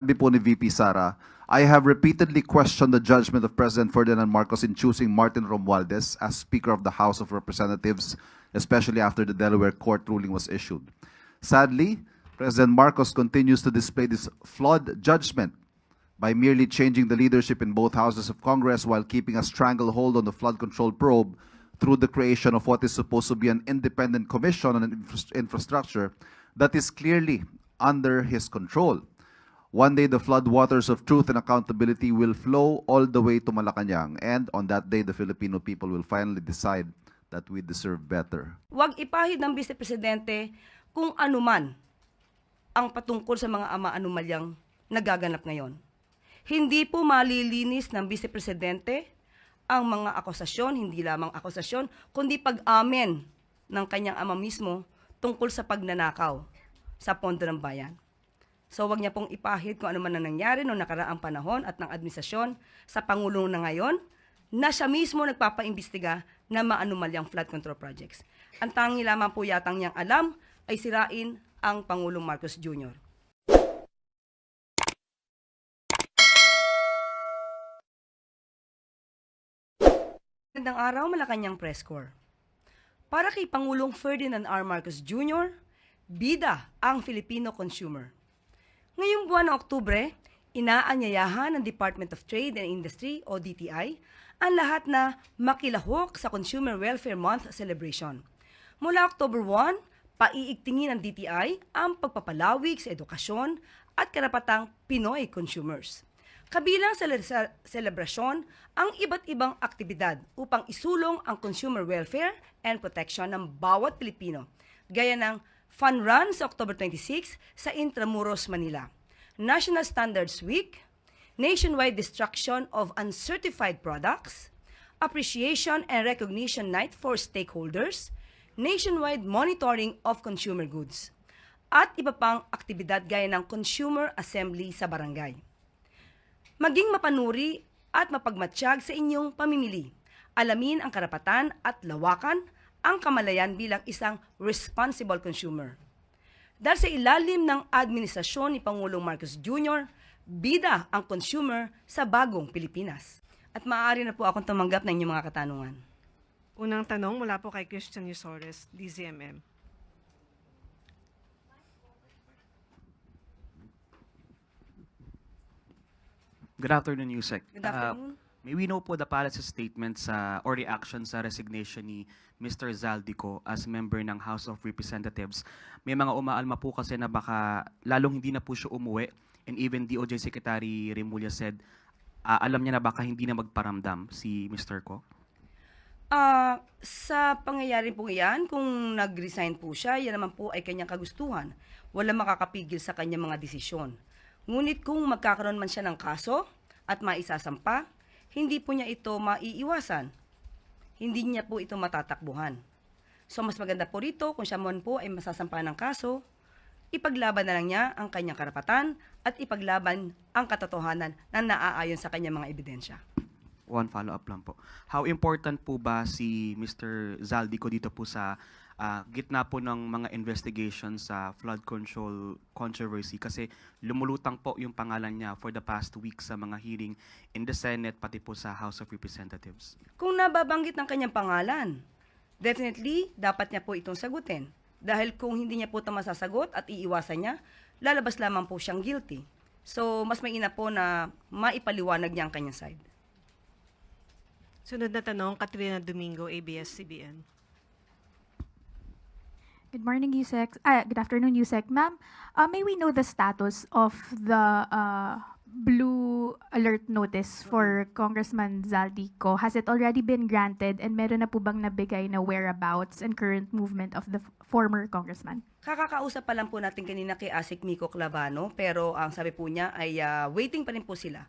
Sabi po ni VP Sara, I have repeatedly questioned the judgment of President Ferdinand Marcos in choosing Martin Romualdez as Speaker of the House of Representatives, especially after the Delaware court ruling was issued. Sadly, President Marcos continues to display this flawed judgment by merely changing the leadership in both houses of Congress while keeping a stranglehold on the flood control probe through the creation of what is supposed to be an independent commission on infrastructure that is clearly under his control. One day, the floodwaters of truth and accountability will flow all the way to Malacanang, and on that day, the Filipino people will finally decide that we deserve better. Huwag ipahid ng Vice Presidente kung anuman ang patungkol sa mga anomalyang nagaganap ngayon. Hindi po malilinis ng Vice Presidente ang mga akusasyon, hindi lamang akusasyon, kundi pag-amen ng kanyang ama mismo tungkol sa pagnanakaw sa pondo ng bayan. So wag niya pong ipahid kung ano man ang nangyari noong nakaraang panahon at ng administrasyon sa Pangulo na ngayon na siya mismo nagpapaimbestiga ng mga anomalyang flood control projects. Ang tangi lamang po yatang niyang alam ay sirain ang Pangulong Marcos Jr. Magandang araw, Malacanang Press Corps. Para kay Pangulong Ferdinand R. Marcos Jr., bida ang Filipino consumer. Ngayong buwan ng Oktubre, inaanyayahan ng Department of Trade and Industry o DTI ang lahat na makilahok sa Consumer Welfare Month celebration. Mula October 1, paiigtingin ng DTI ang pagpapalawig sa edukasyon at karapatang Pinoy consumers. Kabilang sa selebrasyon ang iba't ibang aktibidad upang isulong ang consumer welfare and protection ng bawat Pilipino, gaya ng Fun Run sa October 26 sa Intramuros, Manila, National Standards Week, Nationwide Destruction of Uncertified Products, Appreciation and Recognition Night for Stakeholders, Nationwide Monitoring of Consumer Goods, at iba pang aktibidad gaya ng Consumer Assembly sa barangay. Maging mapanuri at mapagmatsyag sa inyong pamimili. Alamin ang karapatan at lawakan ang kamalayan bilang isang responsible consumer. Dahil sa ilalim ng administrasyon ni Pangulong Marcos Jr., bida ang consumer sa bagong Pilipinas. At maaari na po akong tumanggap ng inyong mga katanungan. Unang tanong mula po kay Christian Yusores, DZMM. Good afternoon, Yusek. Good afternoon. May we know po the palace's statement or reaction sa resignation ni Mr. Zaldico as member ng House of Representatives. May mga umaalma po kasi na baka lalong hindi na po siya umuwi, and even DOJ Secretary Remulla said alam niya na baka hindi na magparamdam si Mr. Ko. Sa pangyayari po yan, kung nag-resign po siya, yan naman po ay kanyang kagustuhan. Wala makakapigil sa kanyang mga desisyon. Ngunit kung magkakaroon man siya ng kaso at maisasampa, hindi po niya ito maiiwasan. Hindi niya po ito matatakbuhan. So mas maganda po rito kung siya man po ay masasampa ng kaso, ipaglaban na lang niya ang kanyang karapatan at ipaglaban ang katotohanan na naaayon sa kanyang mga ebidensya. One follow-up lang po. How important po ba si Mr. Zaldico dito po sa gitna po ng mga investigations sa flood control controversy? Kasi lumulutang po yung pangalan niya for the past week sa mga hearing in the Senate pati po sa House of Representatives. Kung nababanggit ng kanyang pangalan, definitely dapat niya po itong sagutin. Dahil kung hindi niya po ito masasagot at iiwasan niya, lalabas lamang po siyang guilty. So mas mainam po na maipaliwanag niya ang kanyang side. Sunod na tanong, Katrina Domingo, ABS-CBN. Good morning, Yusek. Good afternoon, Yusek. Ma'am, may we know the status of the blue alert notice for Congressman Zaldico? Has it already been granted, and meron na po bang nabigay na whereabouts and current movement of the former congressman? Kakakausap pa lang po natin kanina kay Asik Miko Clavano, pero ang sabi po niya ay waiting pa rin po sila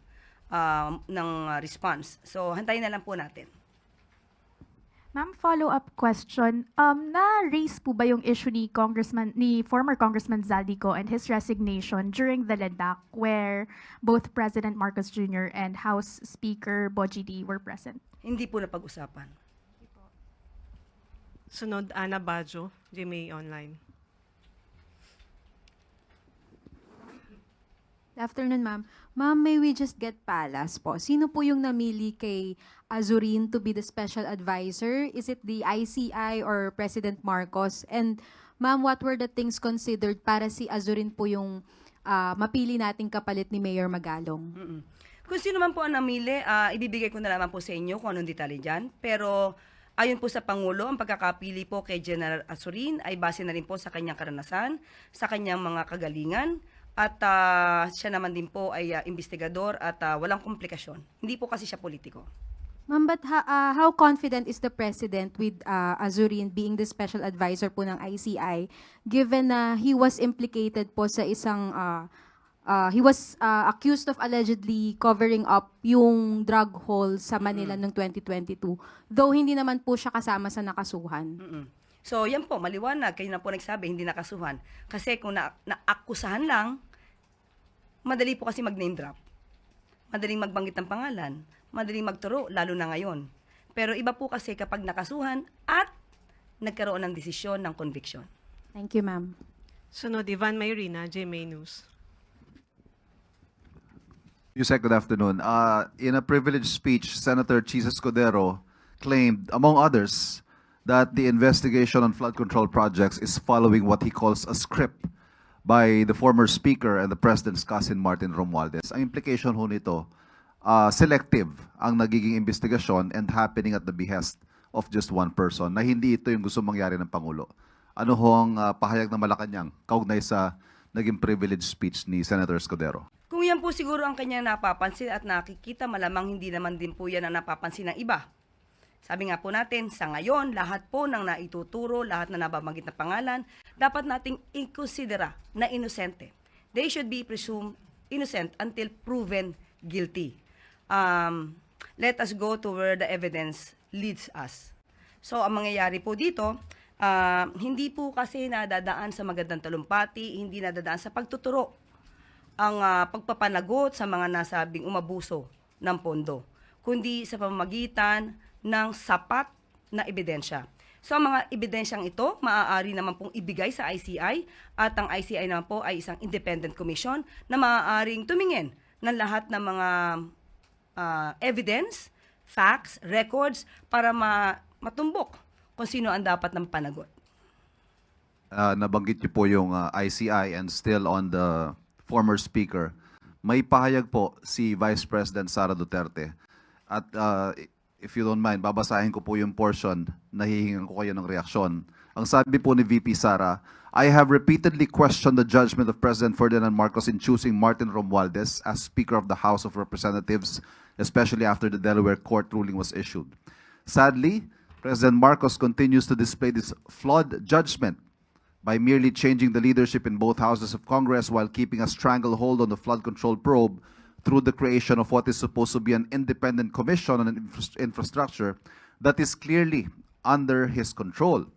ng response. So hantayin na lang po natin. Ma'am, follow-up question. Na-raise po ba yung issue ni former Congressman Zaldico and his resignation during the LEDAC where both President Marcos Jr. and House Speaker Bogie D were present? Hindi po napag-usapan. Sunod, Ana Bajo, GMA Online. Afternoon, ma'am. Ma'am, may we just get palas po? Sino po yung namili kay Azurin to be the special advisor? Is it the ICI or President Marcos? And ma'am, what were the things considered para si Azurin po yung mapili nating kapalit ni Mayor Magalong? Kung sino man po ang namili, ibibigay ko na lamang po sa inyo kung anong detalye dyan. Pero ayon po sa Pangulo, ang pagkakapili po kay General Azurin ay base na rin po sa kanyang karanasan, sa kanyang mga kagalingan, at siya naman din po ay investigador at walang komplikasyon. Hindi po kasi siya politiko. Ma'am, but how confident is the President with Azurin being the special advisor po ng ICI given na he was implicated po sa isang he was accused of allegedly covering up yung drug haul sa Manila noong 2022, though hindi naman po siya kasama sa nakasuhan. So, yan po, maliwanag. Kayo na po nagsabi, hindi nakasuhan. Kasi kung naakusahan lang, madali po kasi mag-name drop. Madaling magbanggit ng pangalan. Madaling magturo, lalo na ngayon. Pero iba po kasi kapag nakasuhan at nagkaroon ng desisyon ng conviction. Thank you, ma'am. Sunod, Ivan Mayrina, GMA News. Yusek, good afternoon. In a privileged speech, Senator Chisa Escudero claimed, among others, that the investigation on flood control projects is following what he calls a script by the former Speaker and the President's cousin, Martin Romualdez. Ang implication ho nito, selective ang nagiging investigasyon and happening at the behest of just one person, na hindi ito yung gusto mangyari ng Pangulo. Ano ho ang pahayag ng Malacanang kaugnay sa naging privileged speech ni Senator Escudero? Kung yan po siguro ang kanyang napapansin at nakikita, malamang hindi naman din po yan ang napapansin ng iba. Sabi nga po natin, sa ngayon, lahat po ng naituturo, lahat na nababanggit na pangalan, dapat nating i-considera na inosente. They should be presumed innocent until proven guilty. Let us go to where the evidence leads us. So, ang mangyayari po dito, hindi po kasi nadadaan sa magandang talumpati, hindi nadadaan sa pagtuturo ang pagpapanagot sa mga nasabing umabuso ng pondo, kundi sa pamamagitan ng sapat na ebidensya. So, ang mga ebidensyang ito, maaari naman pong ibigay sa ICI at ang ICI naman po ay isang independent commission na maaaring tumingin ng lahat ng mga evidence, facts, records para matumbok kung sino ang dapat ng panagot. Nabanggit niyo po yung ICI and still on the former Speaker. May pahayag po si Vice President Sara Duterte. At if you don't mind, babasahin ko po yung portion, nahihingan ko kayo ng reaksyon. Ang sabi po ni VP Sara, I have repeatedly questioned the judgment of President Ferdinand Marcos in choosing Martin Romualdez as Speaker of the House of Representatives, especially after the Delaware court ruling was issued. Sadly, President Marcos continues to display this flawed judgment by merely changing the leadership in both houses of Congress while keeping a stranglehold on the flood control probe through the creation of what is supposed to be an independent commission on infrastructure that is clearly under his control.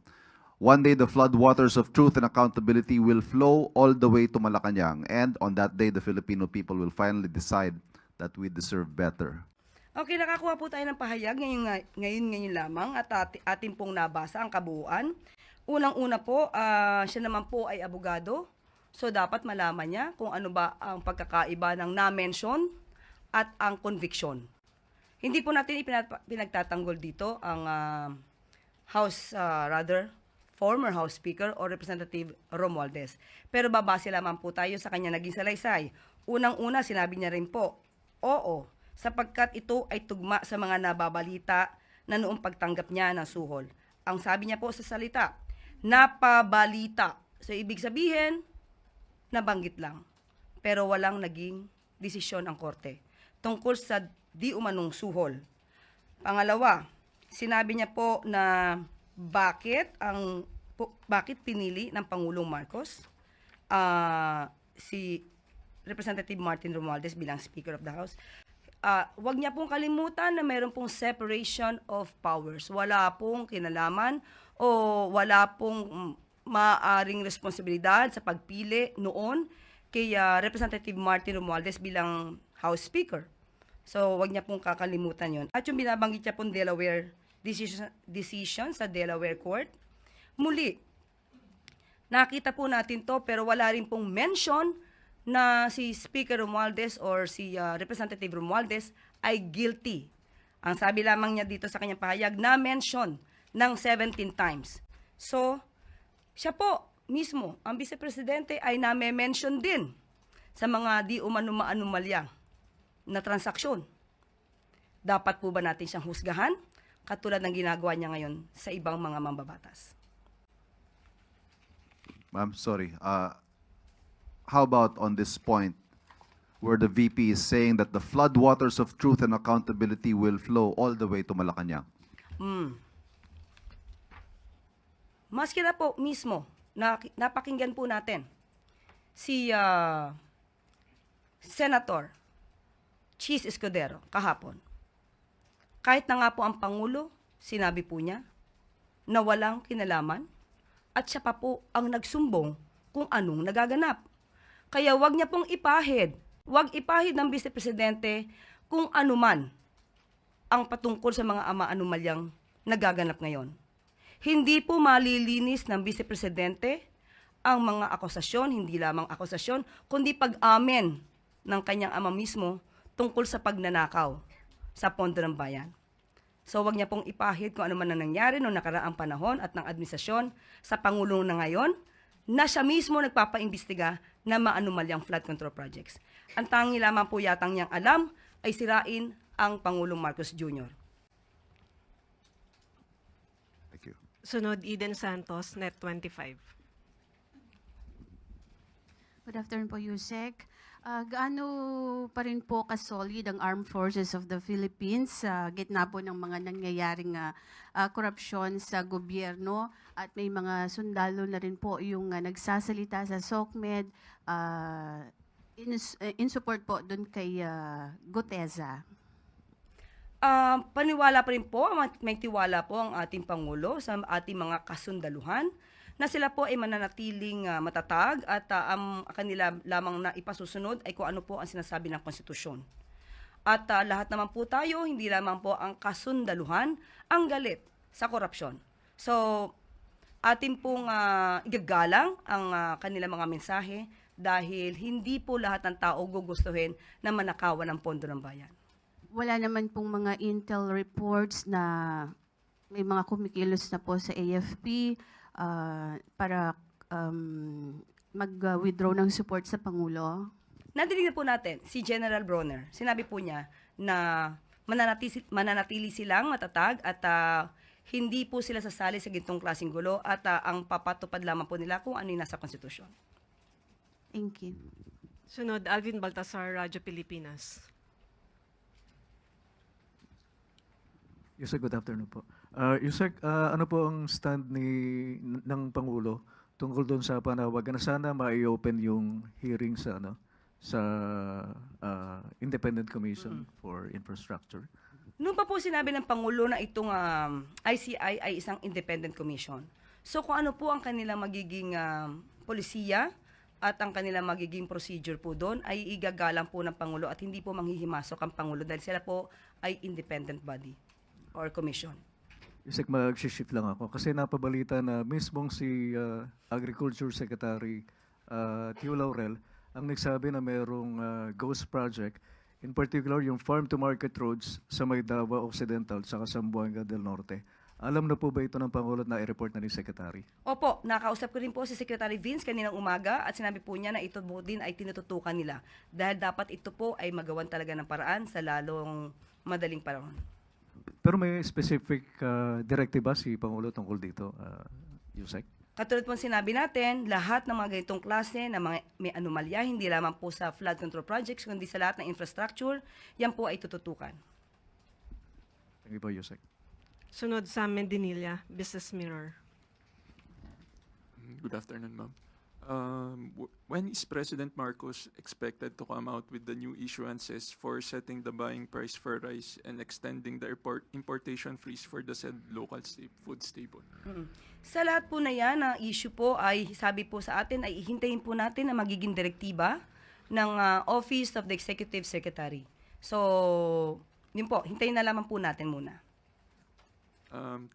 One day, the flood waters of truth and accountability will flow all the way to Malacanang, and on that day, the Filipino people will finally decide that we deserve better. Okay, nakakuha po tayo ng pahayag ngayon lamang at atin pong nabasa ang kabuuan. Unang-una po, siya naman po ay abogado. So, dapat malaman niya kung ano ba ang pagkakaiba ng na-mention at ang conviction. Hindi po natin pinagtatanggol dito ang former House Speaker o Representative Romualdez. Pero babase lamang po tayo sa kanya naging salaysay. Unang-una, sinabi niya rin po, oo, sapagkat ito ay tugma sa mga nababalita na noong pagtanggap niya ng suhol. Ang sabi niya po sa salita, napabalita. So, ibig sabihin, nabanggit lang. Pero walang naging desisyon ang korte tungkol sa di umanong suhol. Pangalawa, sinabi niya po na bakit pinili ng Pangulong Marcos si Representative Martin Romualdez bilang Speaker of the House. Wag niya pong kalimutan na mayroon pong separation of powers. Wala pong kinalaman o wala pong maaaring responsibilidad sa pagpili noon kay Representative Martin Romualdez bilang House Speaker. So, wag niya pong kakalimutan yon. At yung binabanggit niya pong Delaware decision sa Delaware Court, muli, nakita po natin to pero wala rin pong mention na si Speaker Romualdez or si Representative Romualdez ay guilty. Ang sabi lamang niya dito sa kanyang pahayag na mention ng 17 times. So, siya po mismo, ang Vice Presidente ay name-mention din sa mga di umano-maanumalya na transaksyon. Dapat po ba natin siyang husgahan katulad ng ginagawa niya ngayon sa ibang mga mambabatas? Ma'am, sorry. How about on this point where the VP is saying that the floodwaters of truth and accountability will flow all the way to Malacanang? Maski na po mismo, napakinggan po natin si Senator Chis Escudero kahapon. Kahit na nga po ang Pangulo, sinabi po niya na walang kinalaman at siya pa po ang nagsumbong kung anong nagaganap. Kaya wag niya pong ipahid, wag ipahid ng Vice Presidente kung anuman ang patungkol sa mga anomalyang nagaganap ngayon. Hindi po malilinis ng Vice Presidente ang mga akusasyon, hindi lamang akusasyon, kundi pag-amen ng kanyang ama mismo tungkol sa pagnanakaw sa pondo ng bayan. So wag niya pong ipahid kung ano man ang nangyari noong nakaraang panahon at ng administrasyon sa Pangulo na ngayon na siya mismo nagpapaimbestiga na maanumalyang flood control projects. Ang tangi lamang po yatang niyang alam ay sirain ang Pangulong Marcos Jr. Thank you. Sunod, Eden Santos, Net 25. Good afternoon po, Yusek. Gaano pa rin po ka-solid ang Armed Forces of the Philippines sa gitna po ng mga nangyayaring korupsyon sa gobyerno at may mga sundalo na rin po yung nagsasalita sa SOCMED in support po doon kay Guteza? Paniwala pa rin po, may tiwala po ang ating Pangulo sa ating mga kasundaluhan na sila po ay mananatiling matatag at ang kanila lamang na ipasusunod ay kung ano po ang sinasabi ng konstitusyon. At lahat naman po tayo, hindi lamang po ang kasundaluhan ang galit sa korupsyon. So, atin pong igagalang ang kanilang mga mensahe dahil hindi po lahat ng tao gugustuhin na manakawan ng pondo ng bayan. Wala naman pong mga intel reports na may mga kumikilos na po sa AFP para mag-withdraw ng support sa Pangulo? Nadinig na po natin si General Bronner. Sinabi po niya na mananatili silang matatag at hindi po sila sasali sa gintong klaseng gulo at ang papatupad lamang po nila kung ano yung nasa konstitusyon. Thank you. Sunod, Alvin Baltasar, Radyo Pilipinas. Yusek, good afternoon po. Yusek, ano po ang stand ng Pangulo tungkol doon sa panawagan na sana ma-open yung hearing sa Independent Commission for Infrastructure? Noon pa po sinabi ng Pangulo na itong ICI ay isang independent commission. So kung ano po ang kanilang magiging polisiya at ang kanilang magiging procedure po doon ay igagalang po ng Pangulo at hindi po manghihimasok ang Pangulo dahil sila po ay independent body or commission. Yusek, mag-shift lang ako kasi napabalita na mismong si Agriculture Secretary Tio Laurel ang nagsabi na mayroong ghost project, in particular yung farm-to-market roads sa may Davao Occidental at Zamboanga del Norte. Alam na po ba ito ng Pangulo na i-report na ni Secretary? Opo, nakausap ko rin po si Secretary Vince kaninang umaga at sinabi po niya na ito po din ay tinututukan nila dahil dapat ito po ay magawan talaga ng paraan sa lalong madaling panahon. Pero may specific directive ba si Pangulo tungkol dito, Yusek? Katulad po sinabi natin, lahat ng mga ganitong klase na mga may anomalya, hindi lamang po sa flood control projects, kundi sa lahat ng infrastructure, yan po ay tututukan. Thank you po, Yusek. Sunod, Sam Mendinilla, Business Mirror. Good afternoon, ma'am. When is President Marcos expected to come out with the new issuances for setting the buying price for rice and extending the importation freeze for the said local food staple? Sa lahat po na yan, ang issue po ay, sabi po sa atin, ay ihintayin po natin na magiging direktiba ng Office of the Executive Secretary. So, yun po, hintayin na lamang po natin muna.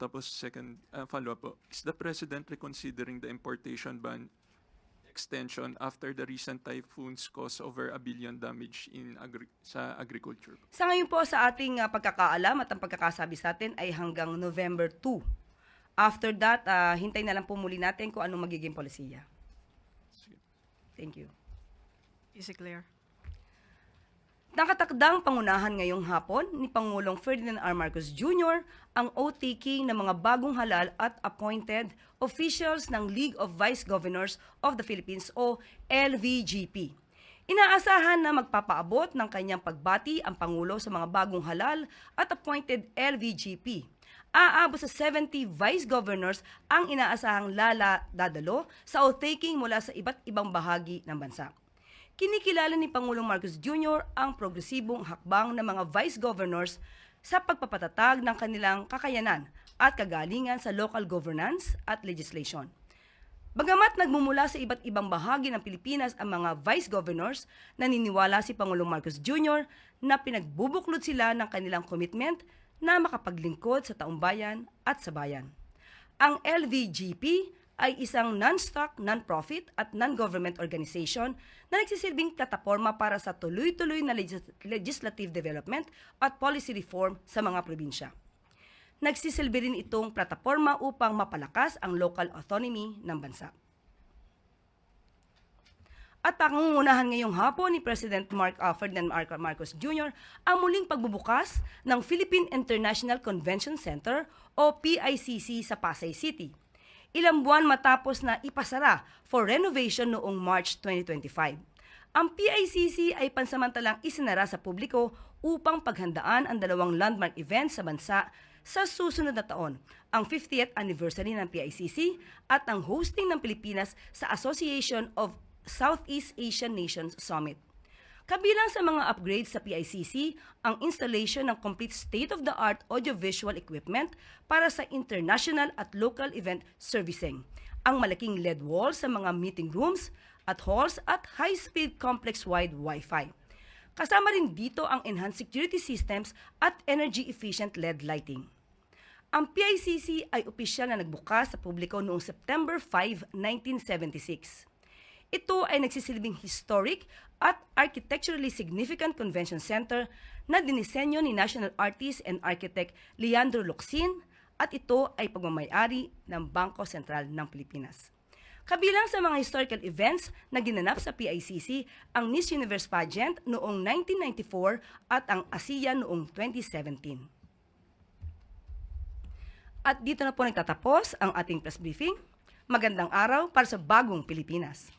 Tapos second, follow-up po. Is the President reconsidering the importation ban extension after the recent typhoons caused over 1 billion damage in sa agriculture? Sa ngayon po sa ating pagkakaalam at ang pagkakasabi sa atin ay hanggang November 2. After that, hintay na lang po muli natin kung anong magiging polisiya. Thank you. Easy clear. Nakatakdang pangunahan ngayong hapon ni Pangulong Ferdinand R. Marcos Jr. ang oath-taking ng mga bagong halal at appointed officials ng League of Vice Governors of the Philippines o LVGP. Inaasahan na magpapaabot ng kanyang pagbati ang Pangulo sa mga bagong halal at appointed LVGP. Aabot sa 70 Vice Governors ang inaasahang dadalo sa oath-taking mula sa iba't ibang bahagi ng bansa. Kinikilala ni Pangulong Marcos Jr. ang progresibong hakbang ng mga Vice Governors sa pagpapatatag ng kanilang kakayanan at kagalingan sa local governance at legislation. Bagamat nagmumula sa iba't ibang bahagi ng Pilipinas ang mga Vice Governors, naniniwala si Pangulong Marcos Jr. na pinagbubuklod sila ng kanilang commitment na makapaglingkod sa taumbayan at sa bayan. Ang LVGP ay isang non-stock, non-profit at non-government organization na nagsisilbing plataforma para sa tuloy-tuloy na legislative development at policy reform sa mga probinsya. Nagsisilbi rin itong plataforma upang mapalakas ang local autonomy ng bansa. At pangungunahan ngayong hapon ni President Ferdinand Marcos Jr. ang muling pagbubukas ng Philippine International Convention Center o PICC sa Pasay City. Ilang buwan matapos na ipasara for renovation noong March 2025. Ang PICC ay pansamantalang isinara sa publiko upang paghandaan ang dalawang landmark events sa bansa sa susunod na taon, ang 50th anniversary ng PICC at ang hosting ng Pilipinas sa Association of Southeast Asian Nations Summit. Kabilang sa mga upgrades sa PICC, ang installation ng complete state-of-the-art audiovisual equipment para sa international at local event servicing, ang malaking LED wall sa mga meeting rooms at halls at high-speed complex-wide Wi-Fi. Kasama rin dito ang enhanced security systems at energy-efficient LED lighting. Ang PICC ay opisyal na nagbukas sa publiko noong September 5, 1976. Ito ay nagsisilbing historic at architecturally significant convention center na dinisenyo ni national artist and architect Leandro Locsin at ito ay pagmamayari ng Bangko Sentral ng Pilipinas. Kabilang sa mga historical events na ginanap sa PICC ang Miss Universe pageant noong 1994 at ang ASEAN noong 2017. At dito na po nagtatapos ang ating press briefing. Magandang araw para sa bagong Pilipinas.